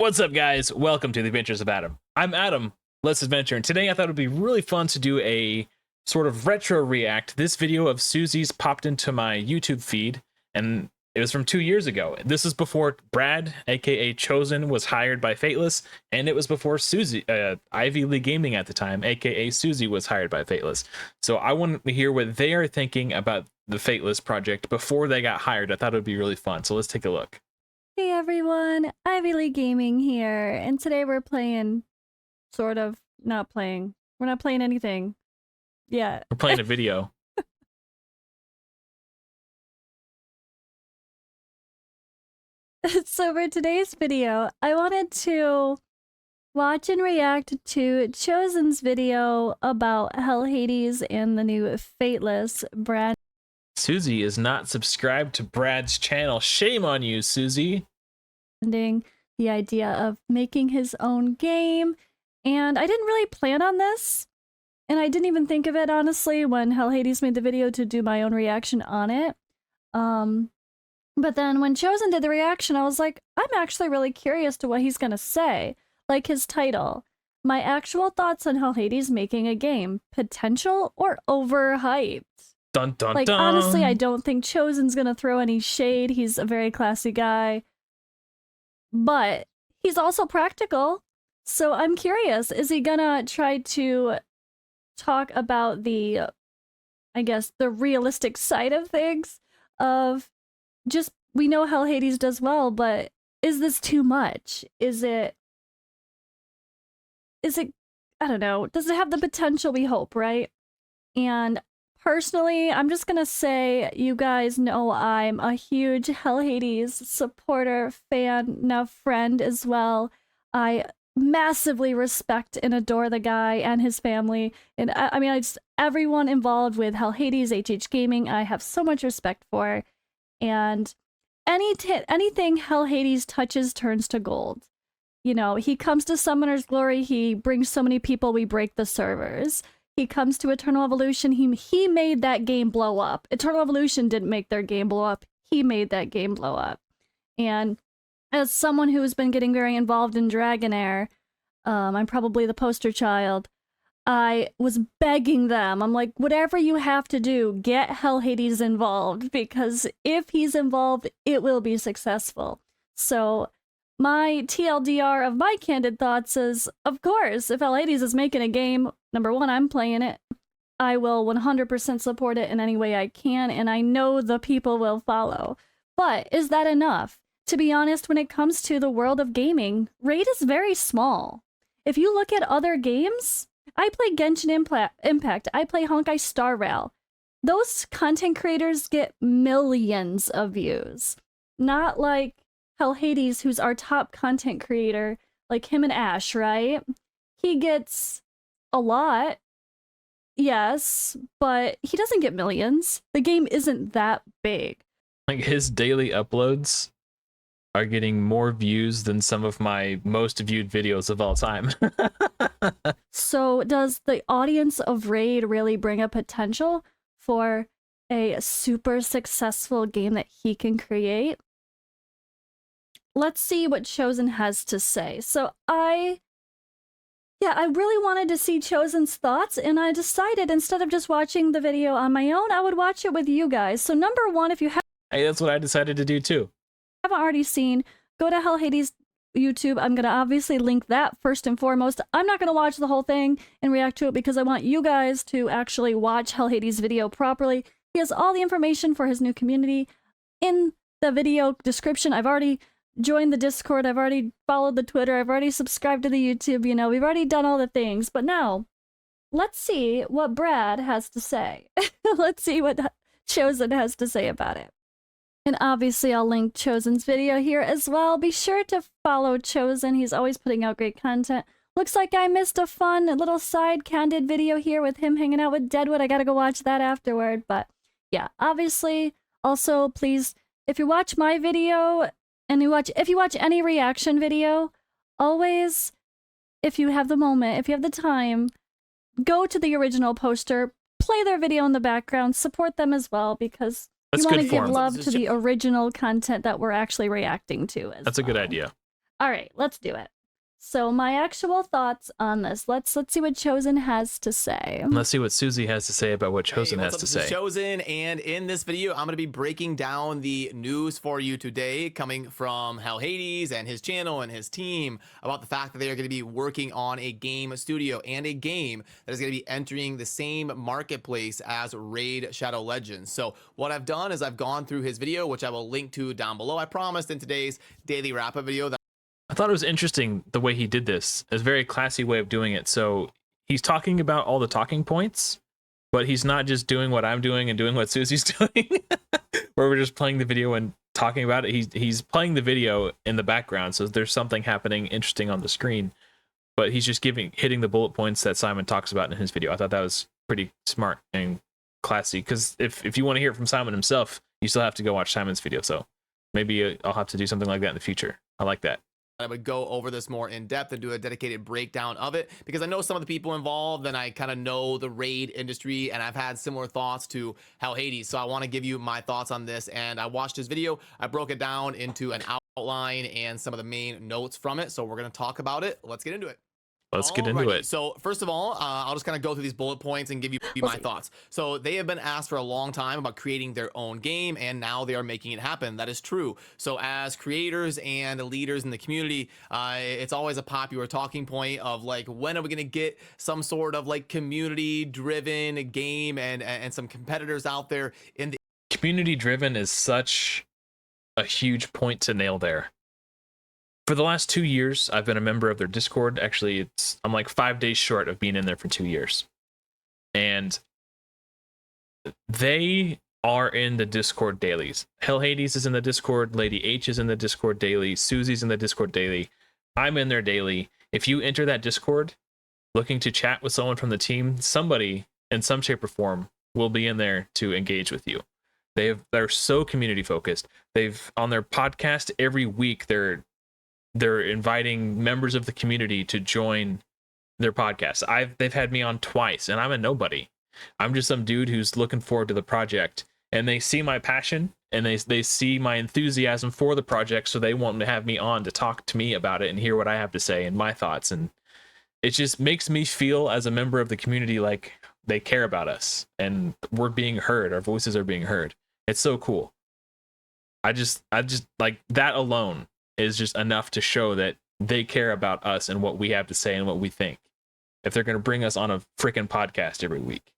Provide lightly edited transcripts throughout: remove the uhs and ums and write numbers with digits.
What's up, guys? Welcome to the Adventures of Adam. I'm Adam. Let's adventure. And today I thought it would be really fun to do a sort of retro react. This video of Suzi's popped into my YouTube feed, and it was from 2 years ago. This is before Brad, aka Chosen, was hired by Fateless, and it was before Suzi, Ivy League Gaming at the time, aka Suzi, was hired by Fateless. So I want to hear what they are thinking about the Fateless project before they got hired. I thought it would be really fun. So let's take a look. Hey everyone, Ivy League Gaming here, and today we're playing, sort of, not playing. We're not playing anything. Yeah. We're playing a video. So for today's video, I wanted to watch and react to Chosen's video about Hell Hades and the new Fateless brand. Suzi is not subscribed to Brad's channel. Shame on you, Suzi. The idea of making his own game, and I didn't really plan on this, and I didn't even think of it honestly when Hell Hades made the video to do my own reaction on it. But then when Chosen did the reaction, I was like, I'm actually really curious to what he's gonna say. Like his title, my actual thoughts on Hell Hades making a game, potential or overhyped. Dun dun like, dun. Honestly, I don't think Chosen's gonna throw any shade. He's a very classy guy. But he's also practical. So I'm curious, is he gonna try to talk about the, I guess, the realistic side of things? Of just, we know Hell Hades does well, but is this too much? Is it, I don't know, does it have the potential we hope, right? And personally, I'm just gonna say, you guys know I'm a huge Hell Hades supporter, fan, now friend as well. I massively respect and adore the guy and his family. And I mean, everyone involved with Hell Hades, HH Gaming, I have so much respect for. And anything Hell Hades touches turns to gold. You know, he comes to Summoner's Glory, he brings so many people, we break the servers. He comes to Eternal Evolution, he made that game blow up. Eternal Evolution didn't make their game blow up, he made that game blow up. And as someone who has been getting very involved in Dragonair, I'm probably the poster child, I was begging them, I'm like, whatever you have to do, get Hell Hades involved, because if he's involved, it will be successful. So my TLDR of my candid thoughts is, of course, if Hell Hades is making a game, number one, I'm playing it. I will 100% support it in any way I can, and I know the people will follow. But is that enough? To be honest, when it comes to the world of gaming, Raid is very small. If you look at other games, I play Genshin Impact, I play Honkai Star Rail. Those content creators get millions of views. Not like Hell Hades, who's our top content creator, like him and Ash, right? He gets a lot, yes, but he doesn't get millions. The game isn't that big. Like, his daily uploads are getting more views than some of my most viewed videos of all time. So does the audience of Raid really bring a potential for a super successful game that he can create? Let's see what Chosen has to say. So I really wanted to see Chosen's thoughts, and I decided instead of just watching the video on my own, I would watch it with you guys. So number one, if you Hey, that's what I decided to do too. Haven't already seen, go to Hell Hades YouTube. I'm gonna obviously link that first and foremost. I'm not gonna watch the whole thing and react to it because I want you guys to actually watch Hell Hades' video properly. He has all the information for his new community in the video description. I've already joined the Discord, I've already followed the Twitter, I've already subscribed to the YouTube, you know, we've already done all the things. But now, let's see what Brad has to say. Let's see what Chosen has to say about it. And obviously I'll link Chosen's video here as well. Be sure to follow Chosen, he's always putting out great content. Looks like I missed a fun little side candid video here with him hanging out with Deadwood. I gotta go watch that afterward. But yeah, obviously, also please, if you watch my video, and if you watch any reaction video, always, if you have the moment, if you have the time, go to the original poster, play their video in the background, support them as well, because you want to give love to the original content that we're actually reacting to. That's a good idea. All right, let's do it. So my actual thoughts on this. Let's see what Chosen has to say. Let's see what Suzi has to say about what Chosen has to This say. is Chosen, and in this video, I'm going to be breaking down the news for you today, coming from Hell Hades and his channel and his team, about the fact that they are going to be working on a game studio and a game that is going to be entering the same marketplace as Raid Shadow Legends. So what I've done is I've gone through his video, which I will link to down below. I promised in today's daily wrap-up video that I thought it was interesting the way he did this. It's a very classy way of doing it. So he's talking about all the talking points, but he's not just doing what I'm doing and doing what Suzi's doing, where we're just playing the video and talking about it. He's playing the video in the background, so there's something happening interesting on the screen, but he's just hitting the bullet points that Simon talks about in his video. I thought that was pretty smart and classy, because if you want to hear it from Simon himself, you still have to go watch Simon's video. So maybe I'll have to do something like that in the future. I like that. I would go over this more in depth and do a dedicated breakdown of it, because I know some of the people involved and I kind of know the raid industry, and I've had similar thoughts to Hell Hades. So I want to give you my thoughts on this. And I watched his video. I broke it down into an outline and some of the main notes from it. So we're going to talk about it. Let's get into it. Let's get into it. So first of all, I'll just kind of go through these bullet points and give you my thoughts. So they have been asked for a long time about creating their own game, and now they are making it happen. That is true. So as creators and leaders in the community, it's always a popular talking point of like, when are we going to get some sort of like community driven game and some competitors out there in the community driven is such a huge point to nail there. For the last 2 years, I've been a member of their Discord. Actually, I'm like 5 days short of being in there for 2 years. And they are in the Discord dailies. Hell Hades is in the Discord. Lady H is in the Discord daily. Suzi's in the Discord daily. I'm in there daily. If you enter that Discord looking to chat with someone from the team, somebody in some shape or form will be in there to engage with you. They're so community focused. They've on their podcast every week, they're inviting members of the community to join their podcast. They've had me on twice, and I'm a nobody. I'm just some dude who's looking forward to the project, and they see my passion and they see my enthusiasm for the project, so they want to have me on to talk to me about it and hear what I have to say and my thoughts. And it just makes me feel as a member of the community like they care about us and we're being heard. Our voices are being heard. It's so cool. I just like that alone is just enough to show that they care about us and what we have to say and what we think, if they're going to bring us on a freaking podcast every week.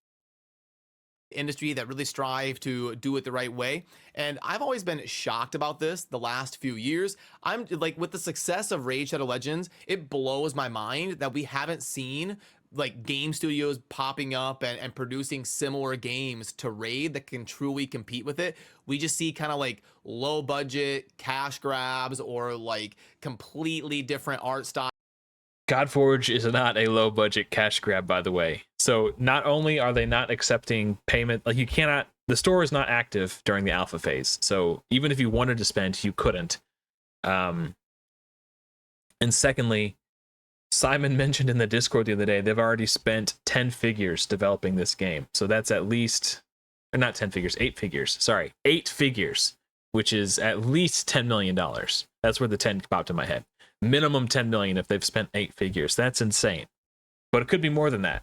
Industry that really strive to do it the right way. And I've always been shocked about this the last few years. I'm like, with the success of Raid Shadow Legends, it blows my mind that we haven't seen like game studios popping up and producing similar games to Raid that can truly compete with it. We just see kind of like low budget cash grabs or like completely different art style. GODFORGE is not a low budget cash grab, by the way. So not only are they not accepting payment, like the store is not active during the alpha phase. So even if you wanted to spend, you couldn't. And secondly, Simon mentioned in the Discord the other day, they've already spent 10 figures developing this game. So that's at least, or not 10 figures, 8 figures. Sorry, 8 figures, which is at least $10 million. That's where the 10 popped in my head. Minimum 10 million if they've spent 8 figures. That's insane. But it could be more than that.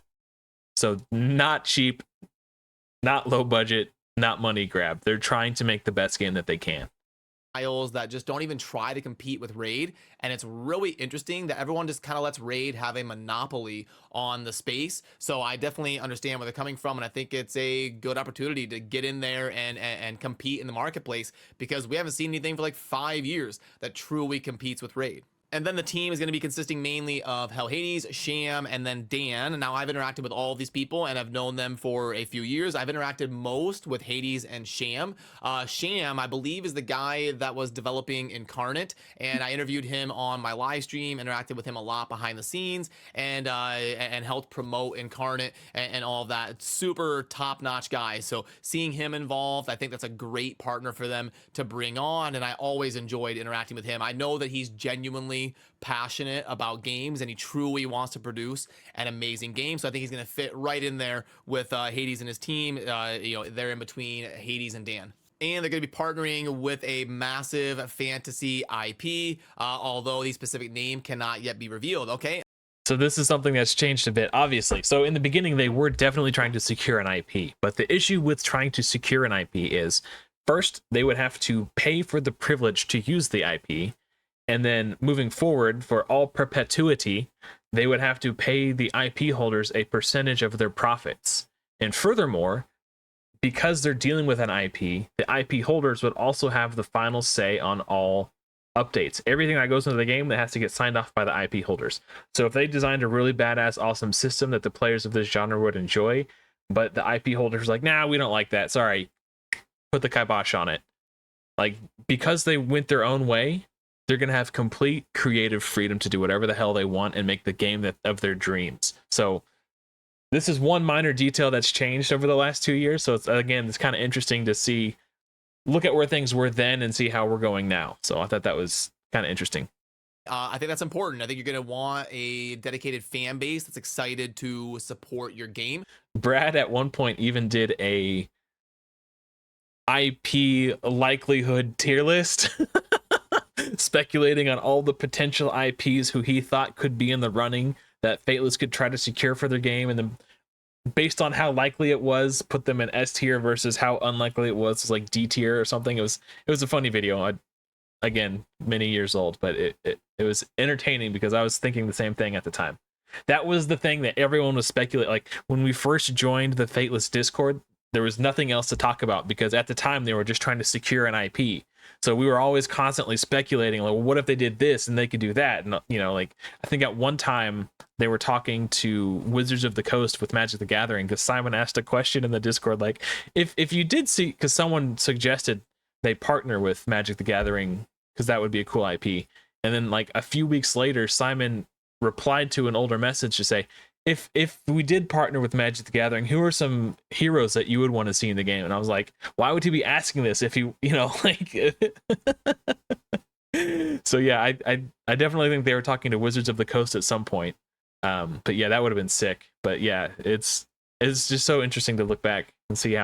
So not cheap, not low budget, not money grab. They're trying to make the best game that they can. That just don't even try to compete with Raid, and it's really interesting that everyone just kind of lets Raid have a monopoly on the space. So I definitely understand where they're coming from, and I think it's a good opportunity to get in there and compete in the marketplace, because we haven't seen anything for like 5 years that truly competes with Raid. And then the team is going to be consisting mainly of Hell Hades, Sham, and then Dan. Now, I've interacted with all of these people, and I've known them for a few years. I've interacted most with Hades and Sham. Sham, I believe, is the guy that was developing Incarnate, and I interviewed him on my live stream, interacted with him a lot behind the scenes, and helped promote Incarnate and all of that. Super top-notch guy. So seeing him involved, I think that's a great partner for them to bring on, and I always enjoyed interacting with him. I know that he's genuinely passionate about games, and he truly wants to produce an amazing game. So I think he's going to fit right in there with Hades and his team. They're in between Hades and Dan. And they're going to be partnering with a massive fantasy IP, although the specific name cannot yet be revealed. Okay. So this is something that's changed a bit, obviously. So in the beginning, they were definitely trying to secure an IP, but the issue with trying to secure an IP is, first, they would have to pay for the privilege to use the IP, and then moving forward, for all perpetuity, they would have to pay the IP holders a percentage of their profits. And furthermore, because they're dealing with an IP, the IP holders would also have the final say on all updates. Everything that goes into the game that has to get signed off by the IP holders. So if they designed a really badass, awesome system that the players of this genre would enjoy, but the IP holders are like, nah, we don't like that. Sorry, put the kibosh on it. Like, because they went their own way, they're going to have complete creative freedom to do whatever the hell they want and make the game of their dreams. So this is one minor detail that's changed over the last 2 years. So it's kind of interesting to see, look at where things were then and see how we're going now. So I thought that was kind of interesting. I think that's important. I think you're going to want a dedicated fan base that's excited to support your game. Brad at one point even did a IP likelihood tier list, speculating on all the potential IPs who he thought could be in the running that Fateless could try to secure for their game, and then based on how likely it was, put them in S tier versus how unlikely it was like D tier or something. It was a funny video. Again, many years old, but it was entertaining because I was thinking the same thing at the time. That was the thing that everyone was speculating. Like when we first joined the Fateless Discord, there was nothing else to talk about because at the time they were just trying to secure an IP. So we were always constantly speculating, like, well, what if they did this and they could do that? And, you know, like, I think at one time they were talking to Wizards of the Coast with Magic the Gathering because Simon asked a question in the Discord, like, if you did see, because someone suggested they partner with Magic the Gathering because that would be a cool IP. And then, like, a few weeks later, Simon replied to an older message to say, if we did partner with Magic the Gathering, who are some heroes that you would want to see in the game? And I was like, why would he be asking this if you know, like... So yeah, I definitely think they were talking to Wizards of the Coast at some point. But yeah, that would have been sick. But yeah, it's just so interesting to look back and see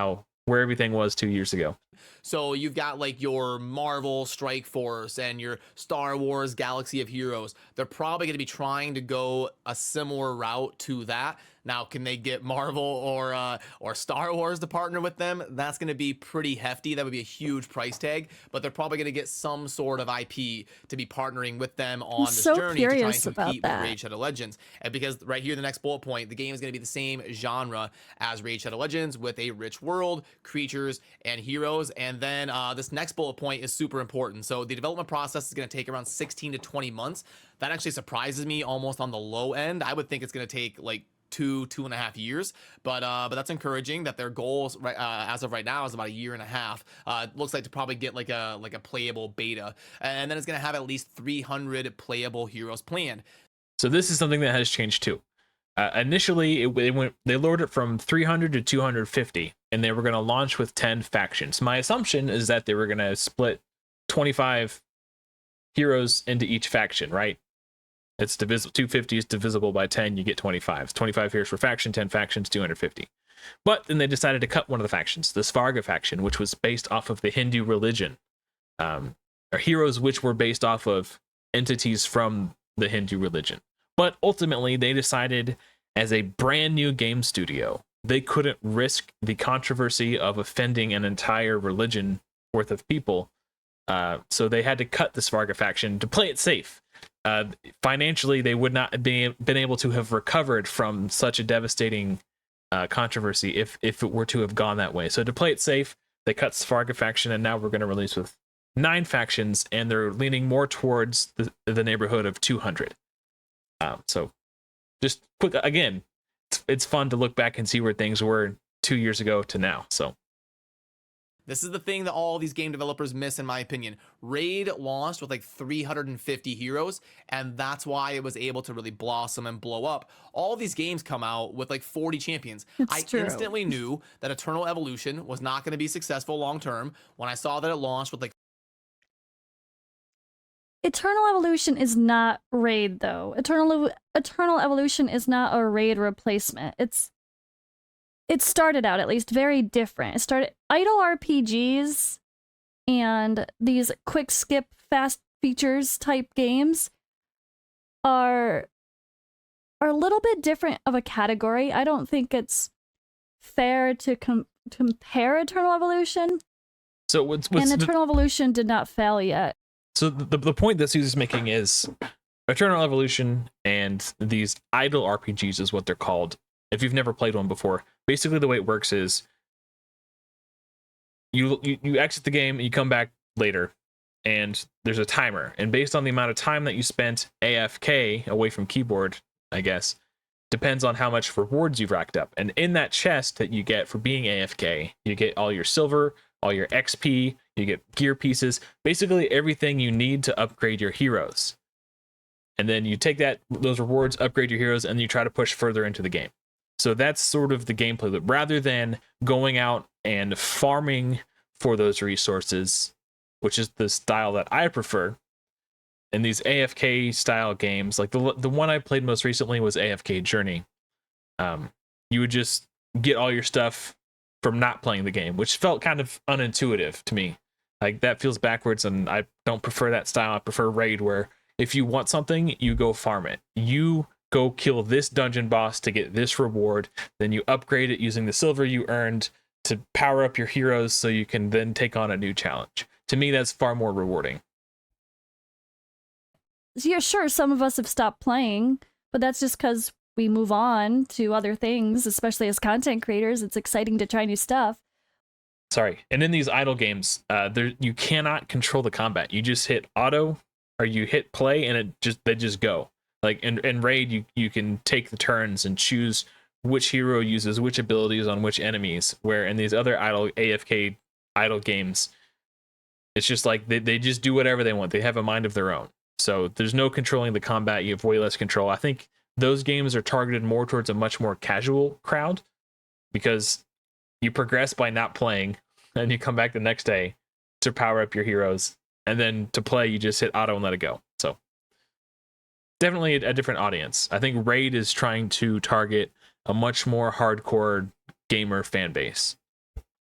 where everything was 2 years ago. So you've got like your Marvel Strike Force and your Star Wars Galaxy of Heroes. They're probably going to be trying to go a similar route to that. Now, can they get Marvel or Star Wars to partner with them? That's going to be pretty hefty. That would be a huge price tag, but they're probably going to get some sort of IP to be partnering with them on this journey to try and compete with Raid Shadow Legends. And because right here, the next bullet point, the game is going to be the same genre as Raid Shadow Legends with a rich world, creatures, and heroes. And then this next bullet point is super important. So the development process is going to take around 16 to 20 months. That actually surprises me almost on the low end. I would think it's going to take like 2.5 years, but that's encouraging that their goals as of right now is about 1.5 years. It looks like to probably get like a playable beta, and then it's going to have at least 300 playable heroes planned. So this is something that has changed too. Initially, they lowered it from 300 to 250, and they were going to launch with 10 factions. My assumption is that they were going to split 25 heroes into each faction, right? It's divisible. 250 is divisible by 10. You get 25. 25 heroes per faction, 10 factions, 250. But then they decided to cut one of the factions, the Svarga faction, which was based off of the Hindu religion, or heroes which were based off of entities from the Hindu religion. But ultimately, they decided as a brand new game studio, they couldn't risk the controversy of offending an entire religion worth of people. So they had to cut the Svarga faction to play it safe. Financially, they would not have been able to have recovered from such a devastating controversy if it were to have gone that way. So to play it safe, they cut Svarga faction, and now we're going to release with 9 factions, and they're leaning more towards the neighborhood of 200. So just quick, again, it's fun to look back and see where things were 2 years ago to now. So this is the thing that all these game developers miss, in my opinion. Raid launched with like 350 heroes, and that's why it was able to really blossom and blow up. All these games come out with like 40 champions. I instantly knew that Eternal Evolution was not going to be successful long term when I saw that it launched with like... Eternal Evolution is not Raid, though. Eternal Evolution is not a Raid replacement. It started out, at least, very different. It started... Idle RPGs and these quick skip fast features type games are a little bit different of a category. I don't think it's fair to compare Eternal Evolution. So what's and Eternal Evolution did not fail yet. So the point that Suzi's making is Eternal Evolution and these idle RPGs is what they're called. If you've never played one before, basically the way it works is you exit the game and you come back later, and there's a timer, and based on the amount of time that you spent AFK away from keyboard, I guess, depends on how much rewards you've racked up. And in that chest that you get for being AFK, you get all your silver, all your XP, you get gear pieces, basically everything you need to upgrade your heroes. And then you take those rewards, upgrade your heroes, and you try to push further into the game. So that's sort of the gameplay. But rather than going out and farming for those resources, which is the style that I prefer, in these AFK style games, like the one I played most recently was AFK Journey. You would just get all your stuff from not playing the game, which felt kind of unintuitive to me. Like, that feels backwards, and I don't prefer that style. I prefer Raid, where if you want something, you go farm it. You go kill this dungeon boss to get this reward, then you upgrade it using the silver you earned to power up your heroes so you can then take on a new challenge. To me, that's far more rewarding. Yeah, sure, some of us have stopped playing, but that's just because we move on to other things, especially as content creators. It's exciting to try new stuff. Sorry. And in these idle games, you cannot control the combat. You just hit auto or you hit play, and they just go. Like in Raid, you can take the turns and choose which hero uses which abilities on which enemies, where in these other AFK idle games, it's just like they just do whatever they want. They have a mind of their own. So there's no controlling the combat. You have way less control. I think those games are targeted more towards a much more casual crowd, because you progress by not playing, and you come back the next day to power up your heroes, and then to play, you just hit auto and let it go. So definitely a different audience. I think Raid is trying to target a much more hardcore gamer fan base.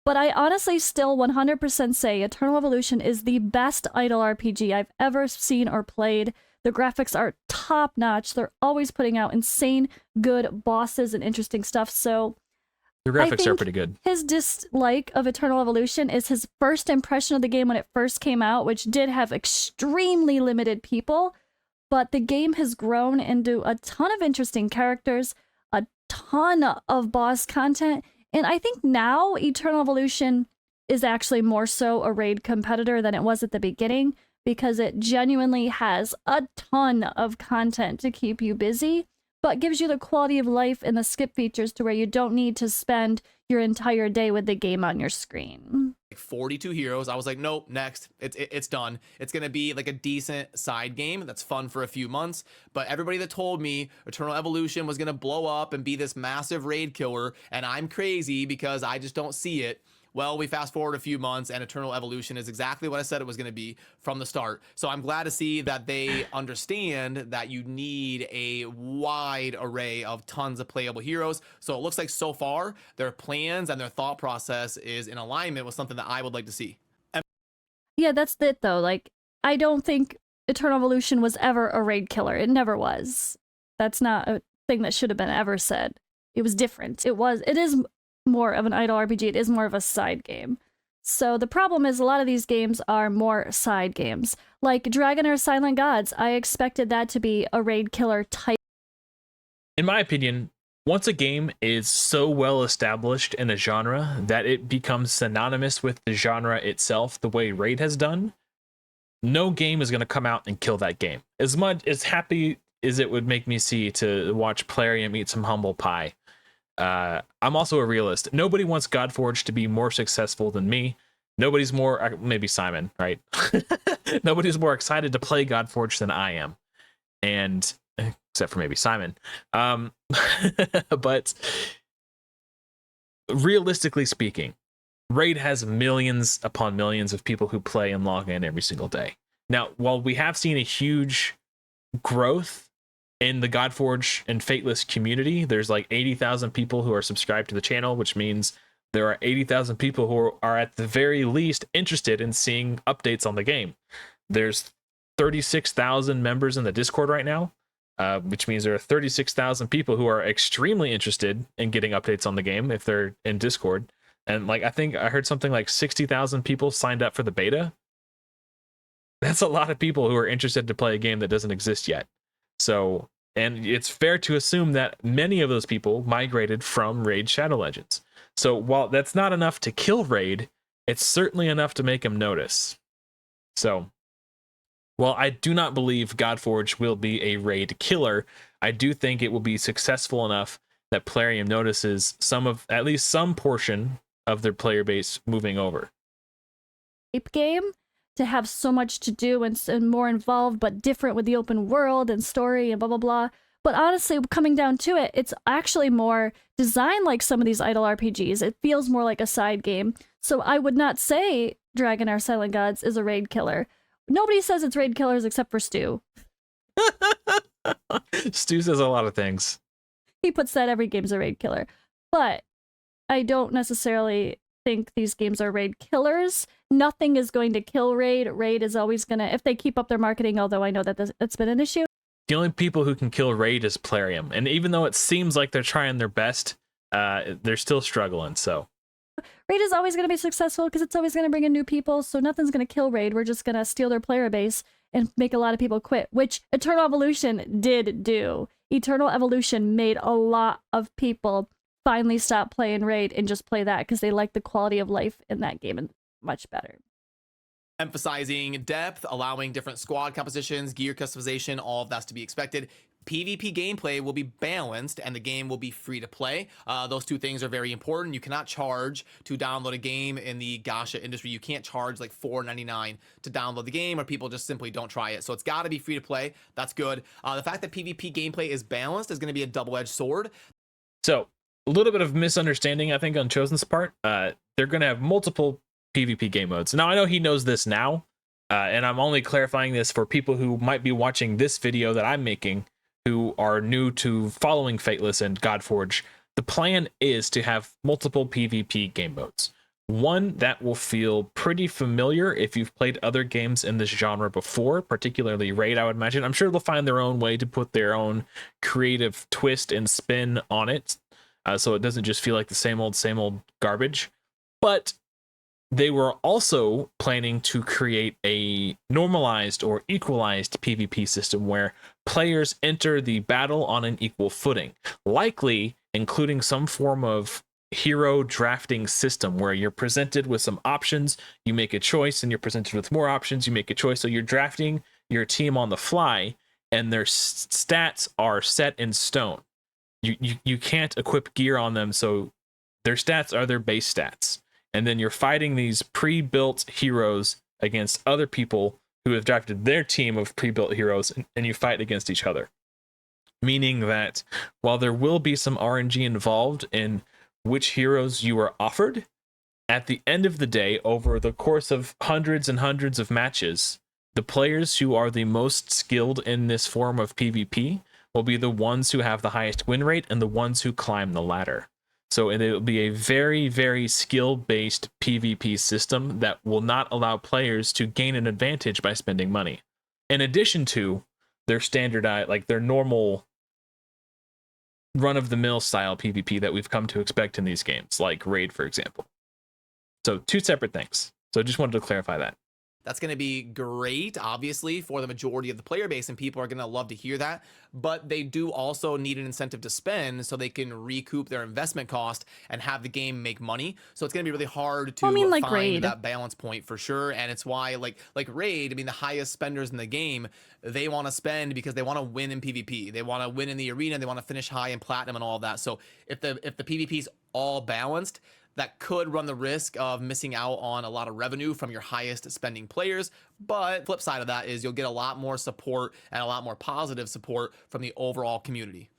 But I honestly still 100% say Eternal Evolution is the best idle RPG I've ever seen or played. The graphics are top notch. They're always putting out insane good bosses and interesting stuff. So the graphics are pretty good. His dislike of Eternal Evolution is his first impression of the game when it first came out, which did have extremely limited people. But the game has grown into a ton of interesting characters, a ton of boss content. And I think now Eternal Evolution is actually more so a Raid competitor than it was at the beginning, because it genuinely has a ton of content to keep you busy, but gives you the quality of life and the skip features to where you don't need to spend your entire day with the game on your screen. 42 heroes. I was like, nope, next. It's done. It's going to be like a decent side game that's fun for a few months. But everybody that told me Eternal Evolution was going to blow up and be this massive raid killer, and I'm crazy because I just don't see it. Well, we fast forward a few months, and Eternal Evolution is exactly what I said it was going to be from the start. So I'm glad to see that they understand that you need a wide array of tons of playable heroes. So it looks like so far their plans and their thought process is in alignment with something that I would like to see. Yeah, that's it though. Like, I don't think Eternal Evolution was ever a raid killer. It never was. That's not a thing that should have been ever said. It was different. It is more of an idle RPG. It is more of a side game. So the problem is a lot of these games are more side games. Like Dragon or Silent Gods, I expected that to be a raid killer type. In my opinion, once a game is so well established in a genre that it becomes synonymous with the genre itself, the way Raid has done, no game is going to come out and kill that game. As much as happy as it would make me see to watch Plarium eat some humble pie, I'm also a realist. Nobody wants GODFORGE to be more successful than me. Nobody's more, maybe Simon, right? Nobody's more excited to play GODFORGE than I am. And except for maybe Simon. But realistically speaking, Raid has millions upon millions of people who play and log in every single day. Now, while we have seen a huge growth in the GODFORGE and Fateless community, there's like 80,000 people who are subscribed to the channel, which means there are 80,000 people who are at the very least interested in seeing updates on the game. There's 36,000 members in the Discord right now, which means there are 36,000 people who are extremely interested in getting updates on the game if they're in Discord. And like, I think I heard something like 60,000 people signed up for the beta. That's a lot of people who are interested to play a game that doesn't exist yet. So, and it's fair to assume that many of those people migrated from Raid Shadow Legends. So while that's not enough to kill Raid, it's certainly enough to make him notice. So, while I do not believe GODFORGE will be a Raid killer, I do think it will be successful enough that Plarium notices at least some portion of their player base moving over. Game to have so much to do and more involved, but different with the open world and story and blah, blah, blah. But honestly, coming down to it, it's actually more designed like some of these idle RPGs. It feels more like a side game. So I would not say Dragon Our Silent Gods is a raid killer. Nobody says it's raid killers except for Stu. Stu says a lot of things. He puts that every game's a raid killer. But I don't necessarily think these games are raid killers. Nothing is going to kill Raid. Raid is always going to, if they keep up their marketing, although I know that that's been an issue. The only people who can kill Raid is Plarium. And even though it seems like they're trying their best, they're still struggling, so. Raid is always going to be successful because it's always going to bring in new people, so nothing's going to kill Raid. We're just going to steal their player base and make a lot of people quit, which Eternal Evolution did do. Eternal Evolution made a lot of people finally stop playing Raid and just play that because they like the quality of life in that game and much better. Emphasizing depth, allowing different squad compositions, gear customization, all of that's to be expected. PvP gameplay will be balanced and the game will be free to play. Those two things are very important. You cannot charge to download a game in the gacha industry. You can't charge like $4.99 to download the game, or people just simply don't try it. So it's got to be free to play. That's good. The fact that PvP gameplay is balanced is going to be a double-edged sword. So a little bit of misunderstanding, I think, on Chosen's part. They're going to have multiple PvP game modes. Now, I know he knows this now, and I'm only clarifying this for people who might be watching this video that I'm making who are new to following Fateless and GODFORGE. The plan is to have multiple PvP game modes. One that will feel pretty familiar if you've played other games in this genre before, particularly Raid, I would imagine. I'm sure they'll find their own way to put their own creative twist and spin on it, so it doesn't just feel like the same old garbage. But they were also planning to create a normalized or equalized PvP system where players enter the battle on an equal footing, likely including some form of hero drafting system where you're presented with some options, you make a choice, and you're presented with more options, you make a choice. So you're drafting your team on the fly, and their stats are set in stone. You can't equip gear on them, so their stats are their base stats. And then you're fighting these pre-built heroes against other people who have drafted their team of pre-built heroes, and you fight against each other. Meaning that while there will be some RNG involved in which heroes you are offered, at the end of the day, over the course of hundreds and hundreds of matches, the players who are the most skilled in this form of PvP will be the ones who have the highest win rate and the ones who climb the ladder. So it will be a very, very skill-based PvP system that will not allow players to gain an advantage by spending money. In addition to their standardized, like their normal run-of-the-mill style PvP that we've come to expect in these games, like Raid, for example. So two separate things. So I just wanted to clarify that. That's going to be great, obviously, for the majority of the player base, and people are going to love to hear that. But they do also need an incentive to spend so they can recoup their investment cost and have the game make money. So it's going to be really hard to like find Raid. that balance point for sure. And it's why, like Raid, I mean, the highest spenders in the game, they want to spend because they want to win in PvP. They want to win in the arena. They want to finish high in platinum and all of that. So if the PvP is all balanced, that could run the risk of missing out on a lot of revenue from your highest spending players. But flip side of that is you'll get a lot more support and a lot more positive support from the overall community.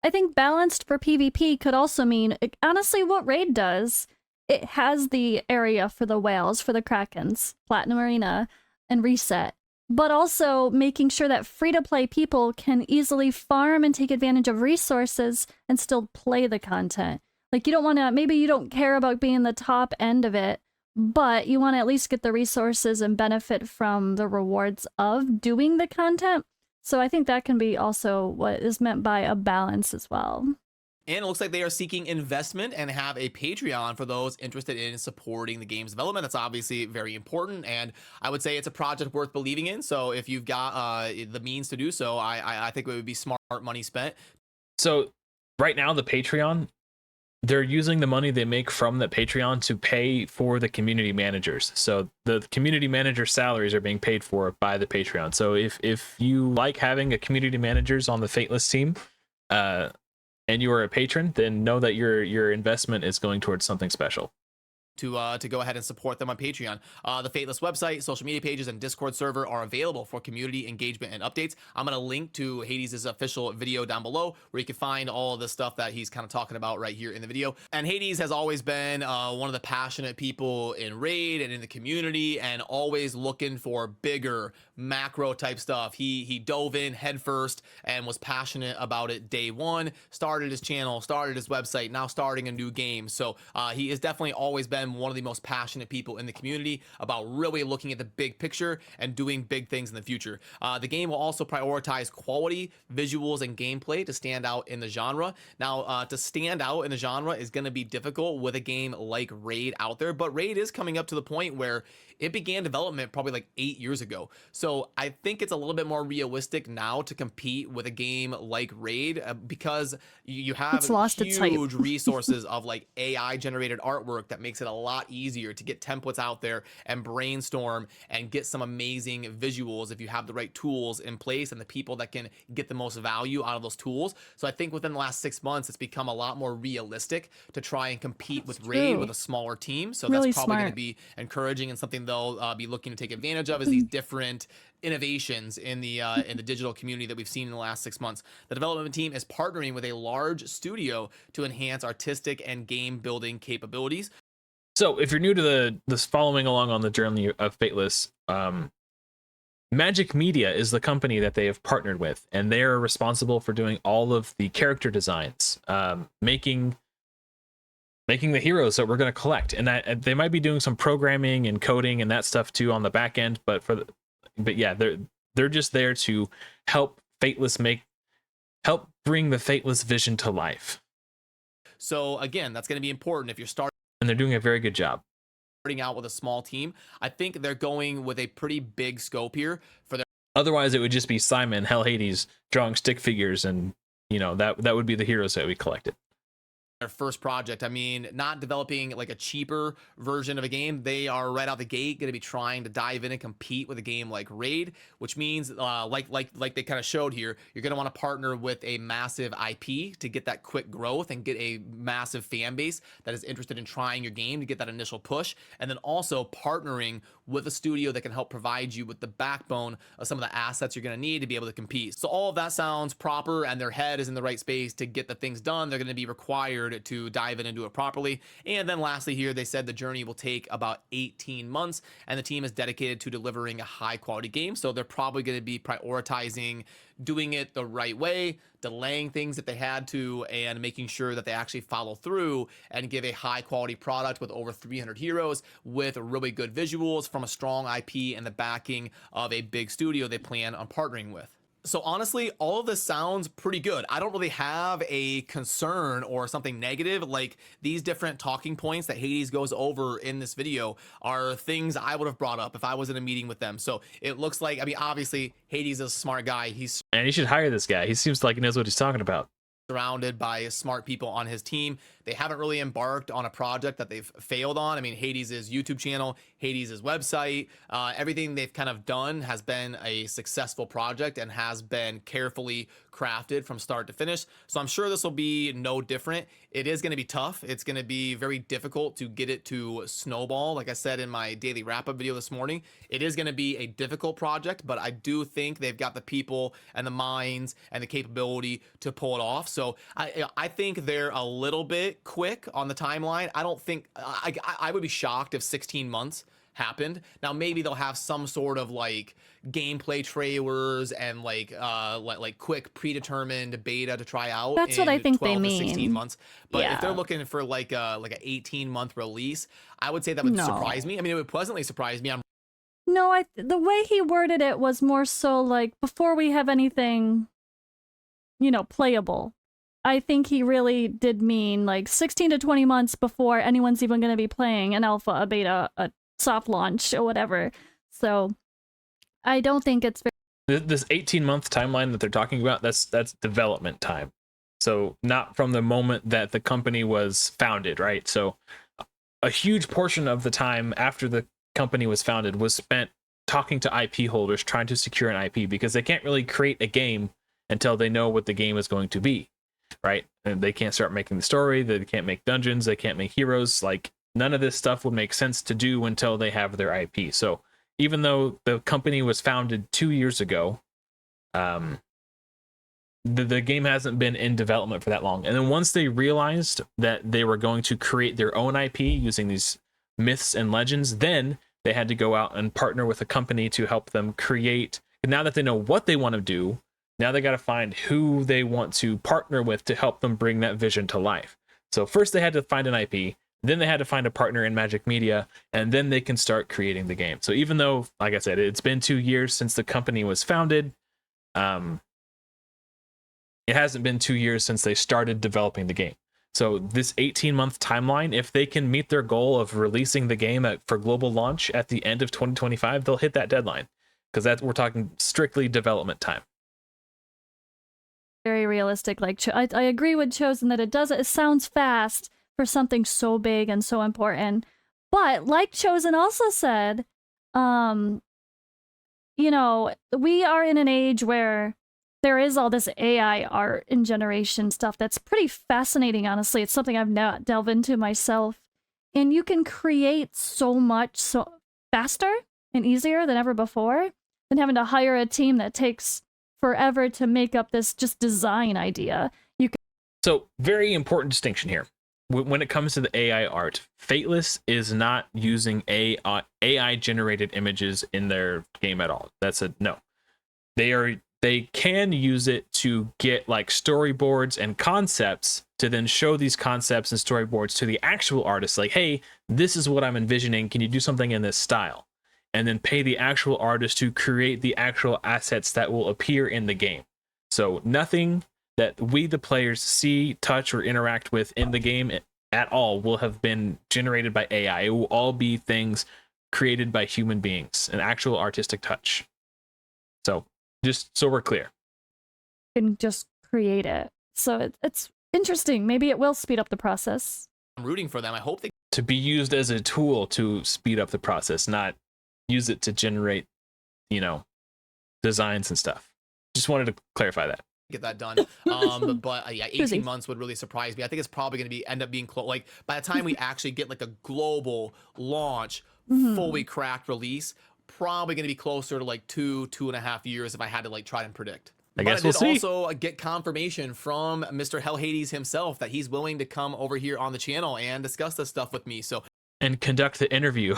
I think balanced for PvP could also mean, honestly, what Raid does. It has the area for the whales, for the Krakens, Platinum Arena, and Reset. But also making sure that free-to-play people can easily farm and take advantage of resources and still play the content. Like, you don't want to, maybe you don't care about being the top end of it, but you want to at least get the resources and benefit from the rewards of doing the content. So I think that can be also what is meant by a balance as well. And it looks like they are seeking investment and have a Patreon for those interested in supporting the game's development. That's obviously very important, and I would say it's a project worth believing in. So if you've got the means to do so, I think it would be smart money spent. So right now, the Patreon, they're using the money they make from the Patreon to pay for the community managers. So the community manager salaries are being paid for by the Patreon. So if you like having a community managers on the Fateless team, and you are a patron, then know that your investment is going towards something special. To go ahead and support them on Patreon. The Fateless website, social media pages, and Discord server are available for community engagement and updates. I'm going to link to Hades' official video down below where you can find all of the stuff that he's kind of talking about right here in the video. And Hades has always been one of the passionate people in Raid and in the community, and always looking for bigger macro type stuff. He dove in headfirst and was passionate about it day one, started his channel, started his website, now starting a new game. So he has definitely always been one of the most passionate people in the community about really looking at the big picture and doing big things in the future. The game will also prioritize quality, visuals, and gameplay to stand out in the genre. Now, to stand out in the genre is going to be difficult with a game like Raid out there, but Raid is coming up to the point where it began development probably like 8 years ago. So I think it's a little bit more realistic now to compete with a game like Raid because you have huge resources of like AI generated artwork that makes it a lot easier to get templates out there and brainstorm and get some amazing visuals if you have the right tools in place and the people that can get the most value out of those tools. So I think within the last 6 months, it's become a lot more realistic to try and compete with Raid with a smaller team. So really that's probably going to smart. be encouraging, and something they'll be looking to take advantage of is these different innovations in the digital community that we've seen in the last 6 months. The development team is partnering with a large studio to enhance artistic and game building capabilities. So if you're new to this following along on the journey of Fateless, Magic Media is the company that they have partnered with, and they are responsible for doing all of the character designs, making the heroes that we're going to collect. And that they might be doing some programming and coding and that stuff too on the back end, but yeah, they're just there to help help bring the Fateless vision to life. So again, that's going to be important if you're starting, and they're doing a very good job. Starting out with a small team. I think they're going with a pretty big scope here for their. Otherwise, it would just be Simon, Hell Hades drawing stick figures, and that would be the heroes that we collected. Their first project. I mean, not developing like a cheaper version of a game. They are right out the gate going to be trying to dive in and compete with a game like Raid, which means like they kind of showed here, you're going to want to partner with a massive IP to get that quick growth and get a massive fan base that is interested in trying your game to get that initial push, and then also partnering with a studio that can help provide you with the backbone of some of the assets you're going to need to be able to compete. So all of that sounds proper, and their head is in the right space to get the things done. They're going to be required to dive in and do it properly. And then lastly here, they said the journey will take about 18 months, and the team is dedicated to delivering a high quality game. So they're probably going to be prioritizing doing it the right way, delaying things if they had to, and making sure that they actually follow through and give a high quality product with over 300 heroes with really good visuals from a strong IP and the backing of a big studio they plan on partnering with. So honestly, all of this sounds pretty good. I don't really have a concern or something negative. Like, these different talking points that Hades goes over in this video are things I would have brought up if I was in a meeting with them. So it looks like, I mean, obviously Hades is a smart guy. And you should hire this guy. He seems like he knows what he's talking about. Surrounded by smart people on his team. They haven't really embarked on a project that they've failed on. I mean, Hades' YouTube channel, Hades' website, everything they've kind of done has been a successful project and has been carefully crafted from start to finish. So I'm sure this will be no different. It is going to be tough. It's going to be very difficult to get it to snowball. Like I said in my daily wrap-up video this morning, it is going to be a difficult project, but I do think they've got the people and the minds and the capability to pull it off. So I think they're a little bit quick on the timeline. I don't think I would be shocked if 16 months happened. Now maybe they'll have some sort of like gameplay trailers and like quick predetermined beta to try out That's in what I think 12 they to 16 mean. months. But if they're Yeah. looking for like a 18-month release, I would say that would surprise No. me. I mean, it would pleasantly surprise me. I'm No, the way he worded it was more so like before we have anything, you know, playable. I think he really did mean like 16 to 20 months before anyone's even going to be playing an alpha, a beta, a soft launch, or whatever. So I don't think it's very. This 18-month timeline that they're talking about, that's development time. So not from the moment that the company was founded, right? So a huge portion of the time after the company was founded was spent talking to IP holders, trying to secure an IP, because they can't really create a game until they know what the game is going to be, right? And they can't start making the story, they can't make dungeons, they can't make heroes. Like, none of this stuff would make sense to do until they have their IP. So even though the company was founded 2 years ago, the game hasn't been in development for that long. And then once they realized that they were going to create their own IP using these myths and legends, then they had to go out and partner with a company to help them create. And now that they know what they want to do, now they got to find who they want to partner with to help them bring that vision to life. So first they had to find an IP, then they had to find a partner in Magic Media, and then they can start creating the game. So even though, like I said, it's been 2 years since the company was founded, it hasn't been 2 years since they started developing the game. So this 18-month timeline, if they can meet their goal of releasing the game for global launch at the end of 2025, they'll hit that deadline, because we're talking strictly development time. Very realistic. Like I agree with Chosen that it sounds fast for something so big and so important. But like Chosen also said, you know, we are in an age where there is all this AI art and generation stuff that's pretty fascinating, honestly. It's something I've not delved into myself. And you can create so much so faster and easier than ever before than having to hire a team that takes forever to make up this just design idea. So very important distinction here. When it comes to the AI art, Fateless is not using AI generated images in their game at all. That's a no. They can use it to get like storyboards and concepts to then show these concepts and storyboards to the actual artists. Like, hey, this is what I'm envisioning. Can you do something in this style? And then pay the actual artist to create the actual assets that will appear in the game. So nothing that we, the players, see, touch, or interact with in the game at all will have been generated by AI. It will all be things created by human beings, an actual artistic touch. So just so we're clear. You can just create it. So it's interesting. Maybe it will speed up the process. I'm rooting for them. I hope they To be used as a tool to speed up the process, not use it to generate, you know, designs and stuff. Just wanted to clarify that. get that done. But yeah, 18 months would really surprise me. I think it's probably going to end up being close. Like by the time we actually get like a global launch, fully cracked release, probably going to be closer to like 2.5 years if I had to like try and predict. I guess we'll see. Also get confirmation from Mr. Hell Hades himself that he's willing to come over here on the channel and discuss this stuff with me. So and conduct the interview.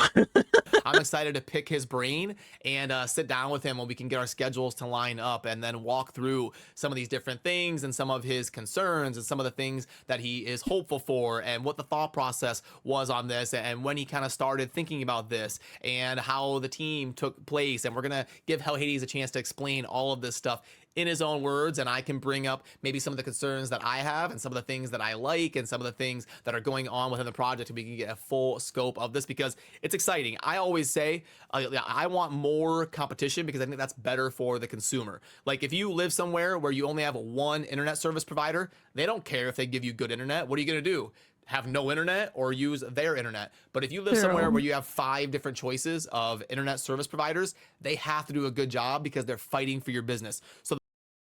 I'm excited to pick his brain and sit down with him when we can get our schedules to line up and then walk through some of these different things and some of his concerns and some of the things that he is hopeful for and what the thought process was on this and when he kind of started thinking about this and how the team took place. And we're going to give Hell Hades a chance to explain all of this stuff in his own words, and I can bring up maybe some of the concerns that I have and some of the things that I like and some of the things that are going on within the project, and we can get a full scope of this because it's exciting. I always say I want more competition because I think that's better for the consumer. Like if you live somewhere where you only have one internet service provider, they don't care if they give you good internet. What are you going to do? Have no internet or use their internet? But if you live somewhere where you have 5 different choices of internet service providers, they have to do a good job because they're fighting for your business. So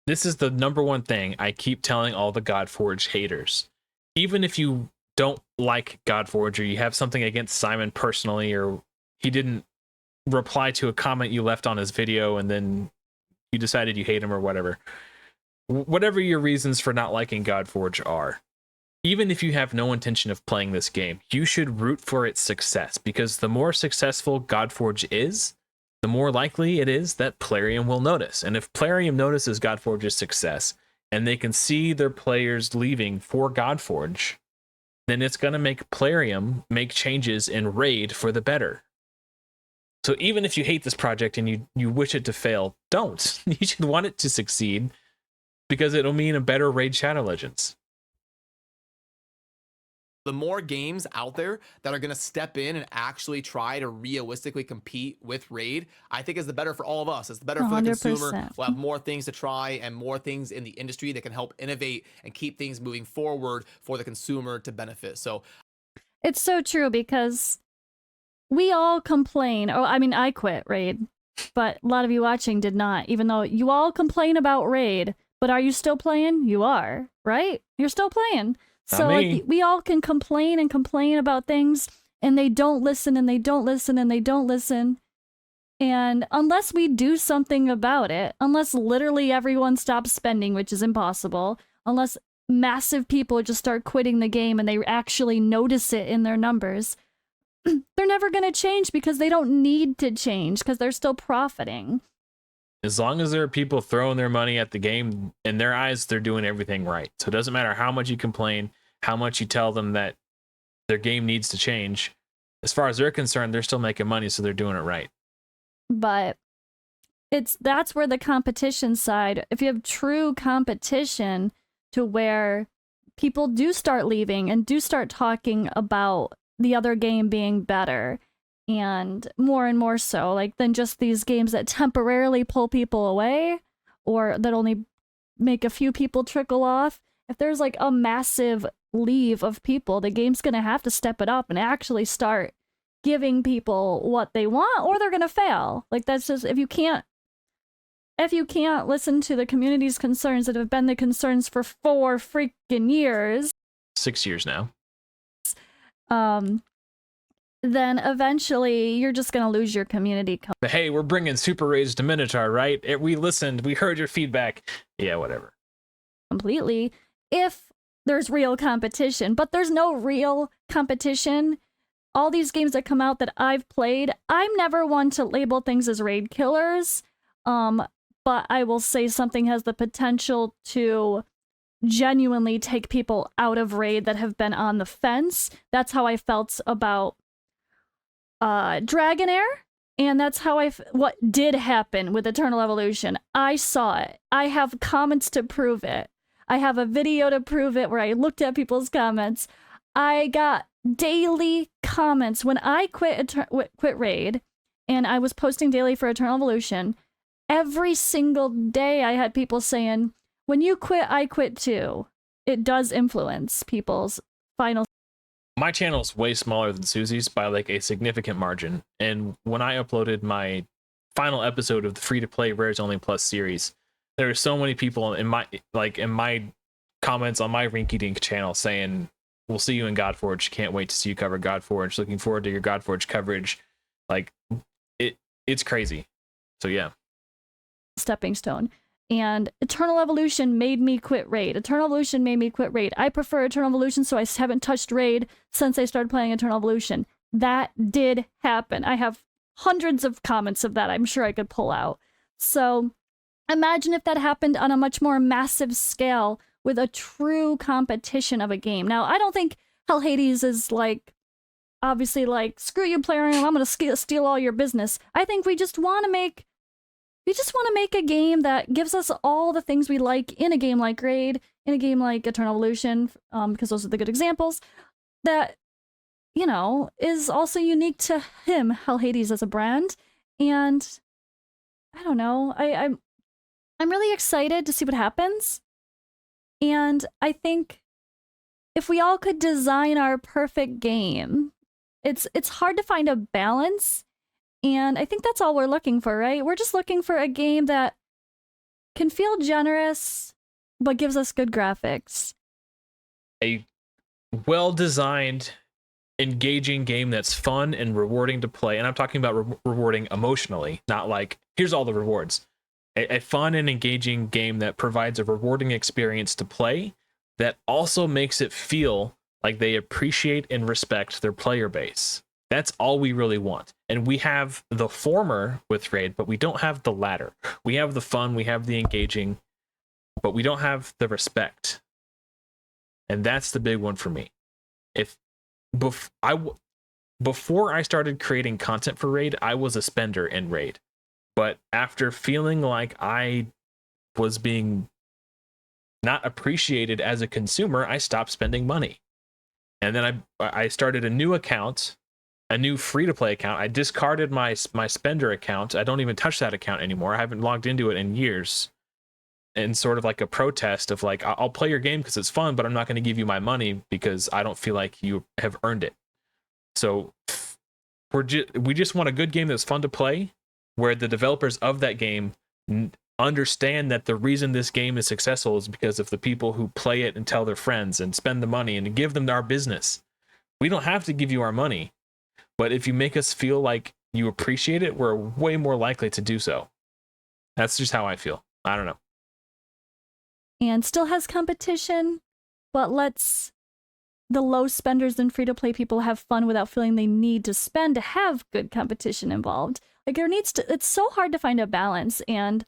this is the number one thing I keep telling all the GODFORGE haters. Even if you don't like GODFORGE or you have something against Simon personally, or he didn't reply to a comment you left on his video and then you decided you hate him or whatever, whatever your reasons for not liking GODFORGE are, even if you have no intention of playing this game, you should root for its success, because the more successful GODFORGE is, the more likely it is that Plarium will notice. And if Plarium notices GODFORGE's success and they can see their players leaving for GODFORGE, then it's going to make Plarium make changes in Raid for the better. So even if you hate this project and you wish it to fail, don't. You should want it to succeed, because it'll mean a better Raid Shadow Legends. The more games out there that are going to step in and actually try to realistically compete with Raid, I think is the better for all of us. It's the better for the consumer. 100%. We'll have more things to try and more things in the industry that can help innovate and keep things moving forward for the consumer to benefit. So It's so true, because we all complain. Oh, I mean, I quit Raid, but a lot of you watching did not, even though you all complain about Raid. But are you still playing? You are, right? You're still playing. So like, we all can complain and complain about things, and they don't listen, and they don't listen, and they don't listen. And unless we do something about it, unless literally everyone stops spending, which is impossible, unless massive people just start quitting the game and they actually notice it in their numbers, they're never going to change, because they don't need to change, because they're still profiting. As long as there are people throwing their money at the game, in their eyes, they're doing everything right. So it doesn't matter how much you complain, how much you tell them that their game needs to change. As far as they're concerned, they're still making money, so they're doing it right. But that's where the competition side, if you have true competition to where people do start leaving and do start talking about the other game being better, and more so, like, than just these games that temporarily pull people away or that only make a few people trickle off. If there's like a massive leave of people, the game's gonna have to step it up and actually start giving people what they want, or they're gonna fail. Like, that's just, if you can't listen to the community's concerns that have been the concerns for 4 freaking years, 6 years now, then eventually you're just going to lose your community. But hey, we're bringing Super Raids to Minotaur, right? We listened, we heard your feedback. Yeah, whatever. Completely. If there's real competition, but there's no real competition. All these games that come out that I've played, I'm never one to label things as raid killers. But I will say something has the potential to genuinely take people out of raid that have been on the fence. That's how I felt about Dragonair, and that's how what did happen with Eternal Evolution. I saw it. I have comments to prove it. I have a video to prove it where I looked at people's comments. I got daily comments when I quit raid, and I was posting daily for Eternal Evolution. Every single day I had people saying, when you quit, I quit too. It does influence people's final. My channel is way smaller than Suzi's by like a significant margin. And when I uploaded my final episode of the free-to-play Rares Only Plus series, there were so many people in my comments on my Rinky Dink channel saying, we'll see you in GODFORGE. Can't wait to see you cover GODFORGE. Looking forward to your GODFORGE coverage. Like, it's crazy. So yeah. Stepping stone. And Eternal Evolution made me quit raid. Eternal Evolution made me quit raid. I prefer Eternal Evolution, so I haven't touched raid since I started playing Eternal Evolution. That did happen. I have hundreds of comments of that I'm sure I could pull out. So imagine if that happened on a much more massive scale with a true competition of a game. Now, I don't think Hell Hades is like, obviously like, screw you, Plarium, I'm going to steal all your business. I think we just want to make a game that gives us all the things we like in a game like Raid, in a game like Eternal Evolution, because those are the good examples, that, you know, is also unique to him, Hell Hades, as a brand. And I don't know, I'm really excited to see what happens. And I think if we all could design our perfect game, it's hard to find a balance. And I think that's all we're looking for, right? We're just looking for a game that can feel generous, but gives us good graphics. A well-designed, engaging game that's fun and rewarding to play. And I'm talking about rewarding emotionally, not like, here's all the rewards. A fun and engaging game that provides a rewarding experience to play, that also makes it feel like they appreciate and respect their player base. That's all we really want. And we have the former with Raid, but we don't have the latter. We have the fun, we have the engaging, but we don't have the respect. And that's the big one for me. Before I started creating content for Raid, I was a spender in Raid. But after feeling like I was being not appreciated as a consumer, I stopped spending money. And then I started a new account, a new free-to-play account. I discarded my spender account. I don't even touch that account anymore. I haven't logged into it in years. And sort of like a protest of like, I'll play your game because it's fun, but I'm not going to give you my money because I don't feel like you have earned it. So we just want a good game that's fun to play, where the developers of that game understand that the reason this game is successful is because of the people who play it and tell their friends and spend the money and give them our business. We don't have to give you our money, but if you make us feel like you appreciate it, we're way more likely to do so. That's just how I feel. I don't know. And still has competition, but lets the low spenders and free-to-play people have fun without feeling they need to spend to have good competition involved. Like it's so hard to find a balance, and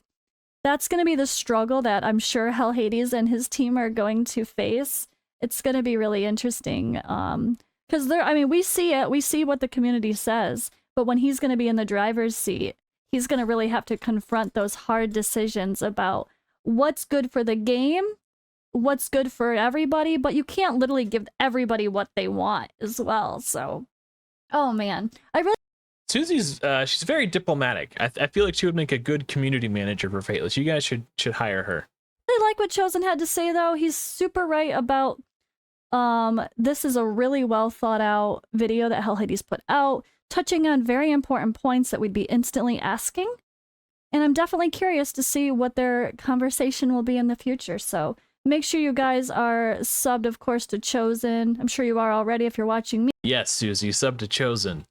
that's going to be the struggle that I'm sure Hell Hades and his team are going to face. It's going to be really interesting. Because we see it, we see what the community says, but when he's going to be in the driver's seat, he's going to really have to confront those hard decisions about what's good for the game, what's good for everybody, but you can't literally give everybody what they want as well. So, oh man, Suzi's she's very diplomatic. I feel like she would make a good community manager for Fateless. You guys should hire her. I like what Chosen had to say though. He's super right about this is a really well thought out video that Hell Hades put out, touching on very important points that we'd be instantly asking. And I'm definitely curious to see what their conversation will be in the future. So make sure you guys are subbed, of course, to Chosen. I'm sure you are already if you're watching me. Yes, Suzi, sub to Chosen.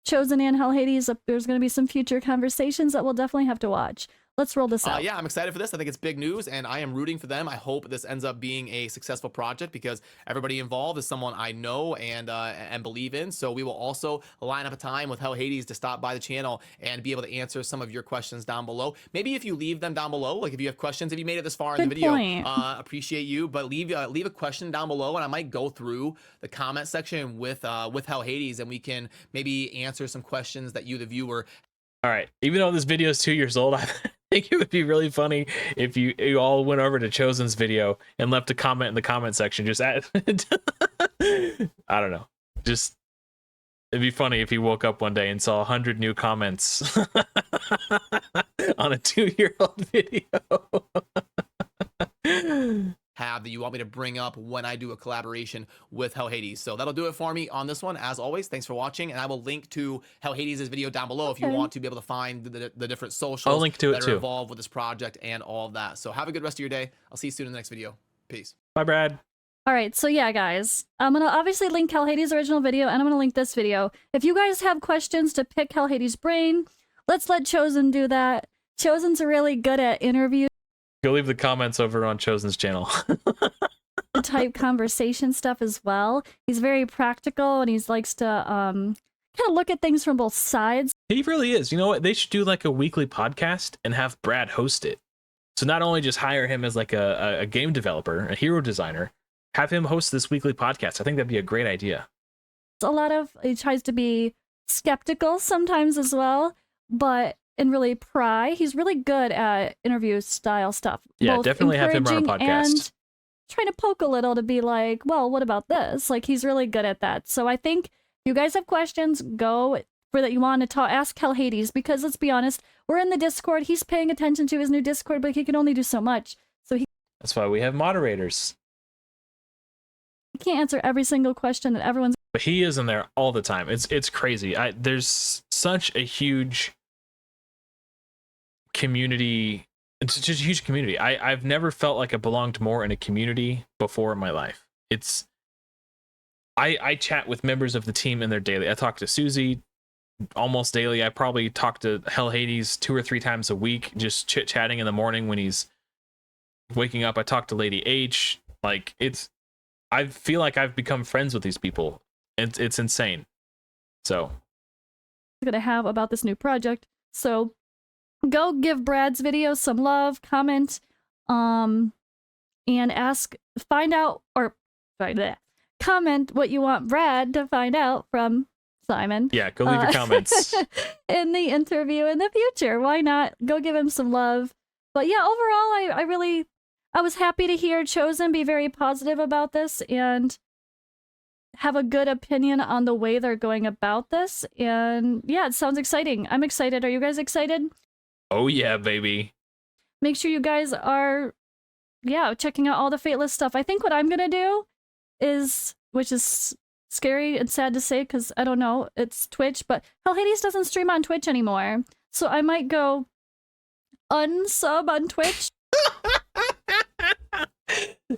Chosen and Hell Hades. There's going to be some future conversations that we'll definitely have to watch. Let's roll this out. Yeah, I'm excited for this. I think it's big news, and I am rooting for them. I hope this ends up being a successful project because everybody involved is someone I know and believe in. So we will also line up a time with Hell Hades to stop by the channel and be able to answer some of your questions down below. Maybe if you leave them down below, like if you have questions, if you made it this far in the video, appreciate you. But leave a question down below, and I might go through the comment section with Hell Hades, and we can maybe answer some questions that you, the viewer. All right. Even though this video is 2 years old, I think it would be really funny if you all went over to Chosen's video and left a comment in the comment section. Just I don't know. Just it'd be funny if he woke up one day and saw 100 new comments on a 2-year-old video. That you want me to bring up when I do a collaboration with Hell Hades. So that'll do it for me on this one. As always, thanks for watching, and I will link to Hell Hades' video down below if you want to be able to find the different socials I'll link to it that are too. involved with this project and all of that. So have a good rest of your day. I'll see you soon in the next video. Peace. Bye, Brad. All right, so yeah, guys, I'm going to obviously link Hell Hades' original video, and I'm going to link this video. If you guys have questions to pick Hell Hades' brain, let's let Chosen do that. Chosen's really good at interviews. Go leave the comments over on Chosen's channel. Type conversation stuff as well. He's very practical, and he likes to kind of look at things from both sides. He really is. You know what? They should do like a weekly podcast and have Brad host it. So not only just hire him as like a game developer, a hero designer, have him host this weekly podcast. I think that'd be a great idea. He tries to be skeptical sometimes as well, but and really pry. He's really good at interview style stuff. Yeah, definitely have him run a podcast. And trying to poke a little to be like, well, what about this? Like, he's really good at that. So I think if you guys have questions, go for that you want to ask Hell Hades, because let's be honest, we're in the Discord. He's paying attention to his new Discord, but he can only do so much. So that's why we have moderators. He can't answer every single question that everyone's. But he is in there all the time. It's crazy. There's such a huge community. It's just a huge community. I've never felt like I belonged more in a community before in my life. I chat with members of the team in their daily. I talk to Suzi almost daily. I probably talk to Hell Hades 2 or 3 times a week, just chit-chatting in the morning when he's waking up. I talk to Lady H Like I feel like I've become friends with these people. It's insane. So gonna have about this new project. So go give Brad's video some love, comment, and comment what you want Brad to find out from Simon. yeah, go leave your comments. in the interview in the future. Why not? Go give him some love. But yeah, overall, I was happy to hear Chosen be very positive about this and have a good opinion on the way they're going about this. And yeah, it sounds exciting. I'm excited. Are you guys excited? Oh yeah, baby. Make sure you guys are, checking out all the Fateless stuff. I think what I'm gonna do is, which is scary and sad to say because I don't know, it's Twitch, but Hell Hades doesn't stream on Twitch anymore. So I might go unsub on Twitch.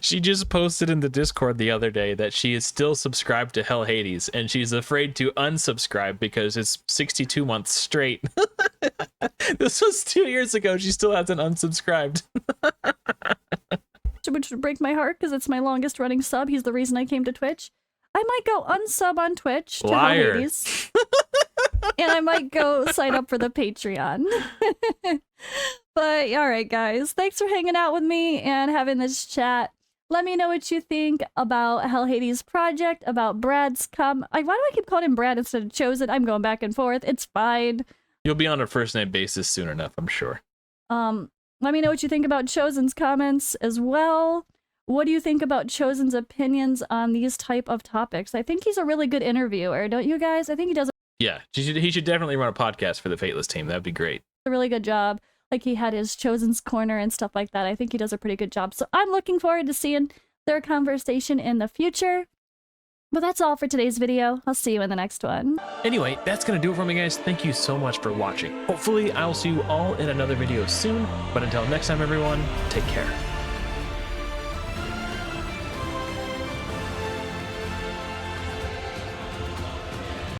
She just posted in the Discord the other day that she is still subscribed to Hell Hades and she's afraid to unsubscribe because it's 62 months straight. This was 2 years ago. She still hasn't unsubscribed. Which would break my heart because it's my longest running sub. He's the reason I came to Twitch. I might go unsub on Twitch to Hell Hades. And I might go sign up for the Patreon. But all right, guys. Thanks for hanging out with me and having this chat. Let me know what you think about Hell Hades project, about Brad's why do I keep calling him Brad instead of Chosen? I'm going back and forth. It's fine. You'll be on a first name basis soon enough, I'm sure. Let me know what you think about Chosen's comments as well. What do you think about Chosen's opinions on these type of topics? I think he's a really good interviewer, don't you guys? I think he does Yeah, he should definitely run a podcast for the Fateless team. That'd be great. a really good job. Like he had his Chosen's Corner and stuff like that. I think he does a pretty good job. So I'm looking forward to seeing their conversation in the future. But that's all for today's video. I'll see you in the next one. Anyway, that's going to do it for me, guys. Thank you so much for watching. Hopefully, I'll see you all in another video soon. But until next time, everyone, take care.